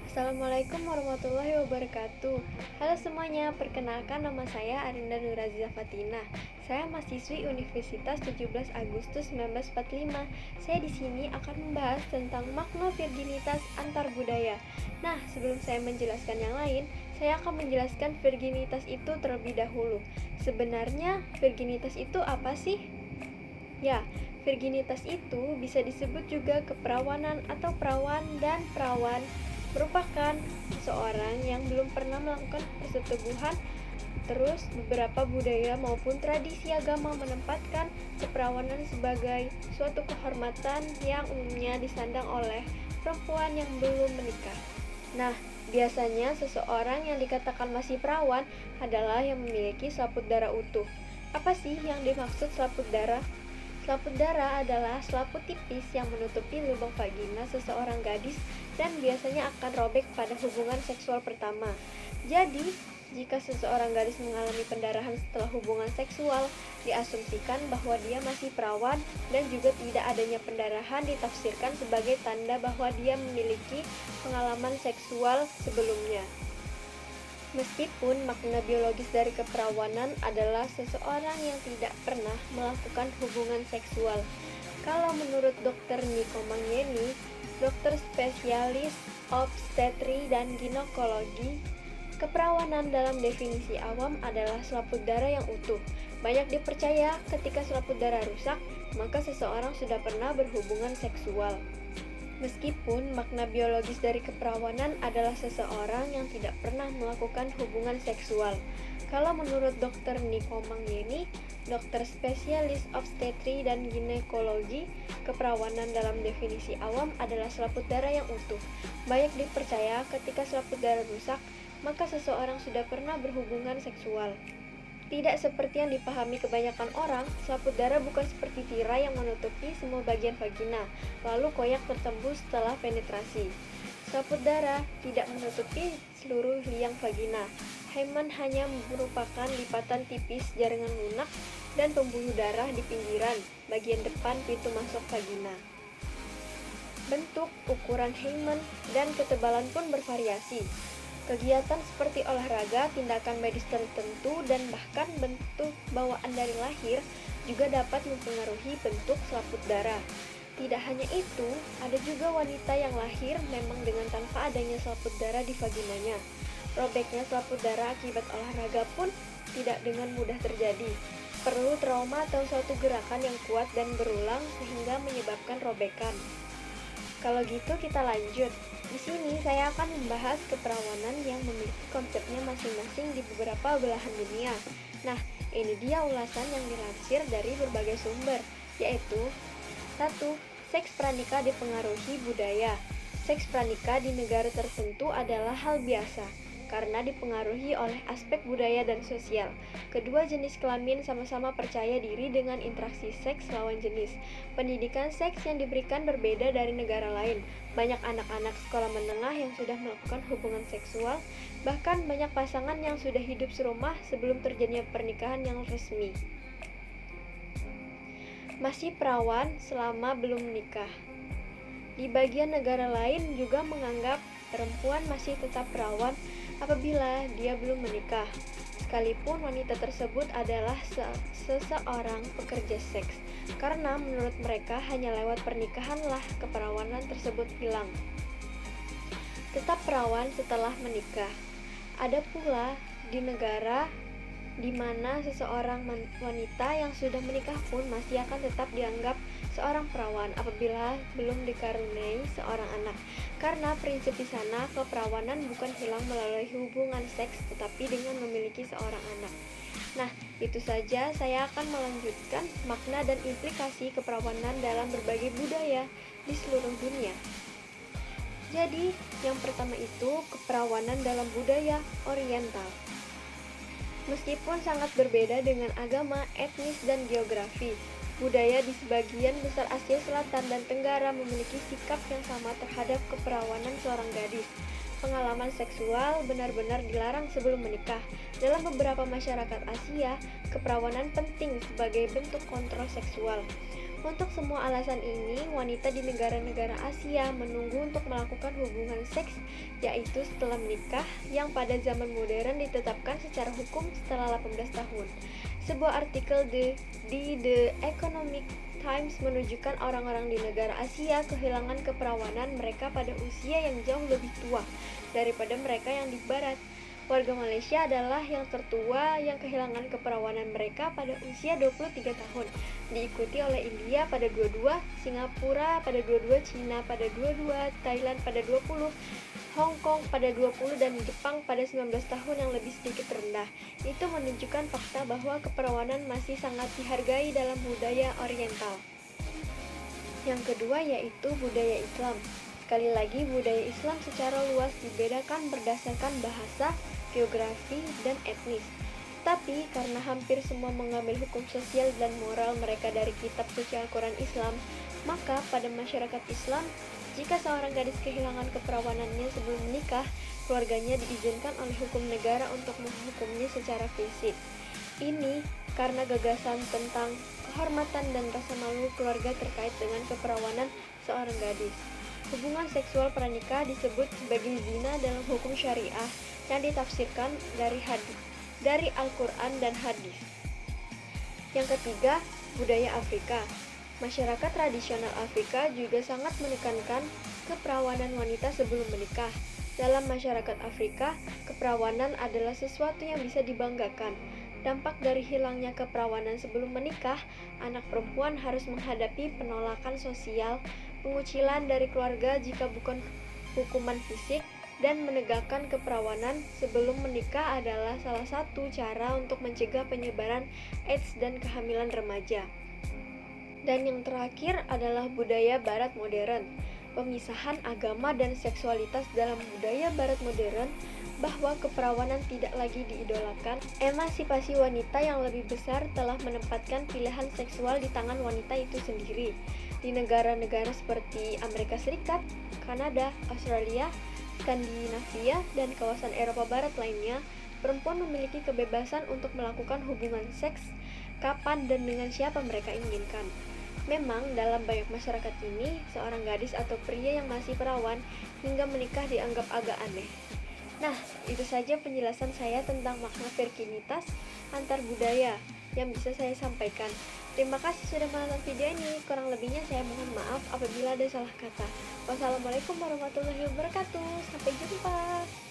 Assalamualaikum warahmatullahi wabarakatuh. Halo semuanya, perkenalkan nama saya Arinda Nuraziza Fatina. Saya mahasiswi Universitas 17 Agustus 1945. Saya di sini akan membahas tentang makna virginitas antar budaya. Nah, sebelum saya menjelaskan yang lain, saya akan menjelaskan virginitas itu terlebih dahulu. Sebenarnya virginitas itu apa sih? Ya, virginitas itu bisa disebut juga keperawanan atau perawan dan perawan merupakan seseorang yang belum pernah melakukan persetubuhan. Terus beberapa budaya maupun tradisi agama menempatkan keperawanan sebagai suatu kehormatan yang umumnya disandang oleh perempuan yang belum menikah. Nah, biasanya seseorang yang dikatakan masih perawan adalah yang memiliki selaput darah utuh. Apa sih yang dimaksud selaput darah? Selaput darah adalah selaput tipis yang menutupi lubang vagina seseorang gadis dan biasanya akan robek pada hubungan seksual pertama. Jadi, jika seseorang gadis mengalami pendarahan setelah hubungan seksual, diasumsikan bahwa dia masih perawan dan juga tidak adanya pendarahan ditafsirkan sebagai tanda bahwa dia memiliki pengalaman seksual sebelumnya. Meskipun makna biologis dari keperawanan adalah seseorang yang tidak pernah melakukan hubungan seksual. Kalau menurut Dr. Niko Mangyeni, dokter spesialis obstetri dan ginekologi, keperawanan dalam definisi awam adalah selaput darah yang utuh. Banyak dipercaya ketika selaput darah rusak, maka seseorang sudah pernah berhubungan seksual. Meskipun makna biologis dari keperawanan adalah seseorang yang tidak pernah melakukan hubungan seksual. Kalau menurut Dr. Niko Mangyeni, dokter spesialis obstetri dan ginekologi, keperawanan dalam definisi awam adalah selaput darah yang utuh. Banyak dipercaya ketika selaput darah rusak, maka seseorang sudah pernah berhubungan seksual. Tidak seperti yang dipahami kebanyakan orang, selaput darah bukan seperti tirai yang menutupi semua bagian vagina, lalu koyak tertembus setelah penetrasi. Selaput darah tidak menutupi seluruh liang vagina. Hymen hanya merupakan lipatan tipis jaringan lunak dan pembuluh darah di pinggiran, bagian depan pintu masuk vagina. Bentuk, ukuran hymen, dan ketebalan pun bervariasi. Kegiatan seperti olahraga, tindakan medis tertentu, dan bahkan bentuk bawaan dari lahir juga dapat mempengaruhi bentuk selaput darah. Tidak hanya itu, ada juga wanita yang lahir memang dengan tanpa adanya selaput darah di vaginanya. Robeknya selaput darah akibat olahraga pun tidak dengan mudah terjadi. Perlu trauma atau suatu gerakan yang kuat dan berulang sehingga menyebabkan robekan. Kalau gitu kita lanjut. Di sini saya akan membahas keperawanan yang memiliki konsepnya masing-masing di beberapa belahan dunia. Nah, ini dia ulasan yang dilansir dari berbagai sumber, yaitu 1. Seks pranikah dipengaruhi budaya. Seks pranikah di negara tertentu adalah hal biasa karena dipengaruhi oleh aspek budaya dan sosial. Kedua jenis kelamin sama-sama percaya diri dengan interaksi seks lawan jenis. Pendidikan seks yang diberikan berbeda dari negara lain. Banyak anak-anak sekolah menengah yang sudah melakukan hubungan seksual, bahkan banyak pasangan yang sudah hidup serumah sebelum terjadinya pernikahan yang resmi. Masih perawan selama belum menikah. Di bagian negara lain juga menganggap perempuan masih tetap perawan apabila dia belum menikah, sekalipun wanita tersebut adalah seseorang pekerja seks, karena menurut mereka hanya lewat pernikahanlah keperawanan tersebut hilang. Tetap perawan setelah menikah. Ada pula di negara di mana seseorang wanita yang sudah menikah pun masih akan tetap dianggap seorang perawan apabila belum dikaruniai seorang anak. Karena prinsip di sana keperawanan bukan hilang melalui hubungan seks tetapi dengan memiliki seorang anak. Nah, itu saja saya akan melanjutkan makna dan implikasi keperawanan dalam berbagai budaya di seluruh dunia. Jadi, yang pertama itu keperawanan dalam budaya Oriental. Meskipun sangat berbeda dengan agama, etnis, dan geografi, budaya di sebagian besar Asia Selatan dan Tenggara memiliki sikap yang sama terhadap keperawanan seorang gadis. Pengalaman seksual benar-benar dilarang sebelum menikah. Dalam beberapa masyarakat Asia, keperawanan penting sebagai bentuk kontrol seksual. Untuk semua alasan ini, wanita di negara-negara Asia menunggu untuk melakukan hubungan seks, yaitu setelah menikah, yang pada zaman modern ditetapkan secara hukum setelah 18 tahun. Sebuah artikel di The Economic Times menunjukkan orang-orang di negara Asia kehilangan keperawanan mereka pada usia yang jauh lebih tua daripada mereka yang di Barat. Warga Malaysia adalah yang tertua yang kehilangan keperawanan mereka pada usia 23 tahun, diikuti oleh India pada 22, Singapura pada 22, Cina pada 22, Thailand pada 20, Hong Kong pada 20, dan Jepang pada 19 tahun yang lebih sedikit rendah. Itu menunjukkan fakta bahwa keperawanan masih sangat dihargai dalam budaya Oriental. Yang kedua yaitu budaya Islam. Sekali lagi, budaya Islam secara luas dibedakan berdasarkan bahasa, geografi, dan etnis. Tapi karena hampir semua mengambil hukum sosial dan moral mereka dari kitab suci Al-Quran Islam, maka pada masyarakat Islam, jika seorang gadis kehilangan keperawanannya sebelum menikah, keluarganya diizinkan oleh hukum negara untuk menghukumnya secara fisik. Ini karena gagasan tentang kehormatan dan rasa malu keluarga terkait dengan keperawanan seorang gadis. Hubungan seksual pranikah disebut sebagai zina dalam hukum syariah yang ditafsirkan dari Al-Quran dan hadis. Yang ketiga, budaya Afrika. Masyarakat tradisional Afrika juga sangat menekankan keperawanan wanita sebelum menikah. Dalam masyarakat Afrika, keperawanan adalah sesuatu yang bisa dibanggakan. Dampak dari hilangnya keperawanan sebelum menikah, anak perempuan harus menghadapi penolakan sosial, pengucilan dari keluarga jika bukan hukuman fisik, dan menegakkan keperawanan sebelum menikah adalah salah satu cara untuk mencegah penyebaran AIDS dan kehamilan remaja. Dan yang terakhir adalah budaya Barat modern. Pemisahan agama dan seksualitas dalam budaya Barat modern, bahwa keperawanan tidak lagi diidolakan. Emansipasi wanita yang lebih besar telah menempatkan pilihan seksual di tangan wanita itu sendiri. Di negara-negara seperti Amerika Serikat, Kanada, Australia, Skandinavia, dan kawasan Eropa Barat lainnya, perempuan memiliki kebebasan untuk melakukan hubungan seks kapan dan dengan siapa mereka inginkan. Memang dalam banyak masyarakat ini, seorang gadis atau pria yang masih perawan hingga menikah dianggap agak aneh. Nah, itu saja penjelasan saya tentang makna virginitas antar budaya yang bisa saya sampaikan. Terima kasih sudah menonton video ini. Kurang lebihnya saya mohon maaf apabila ada salah kata. Wassalamualaikum warahmatullahi wabarakatuh. Sampai jumpa.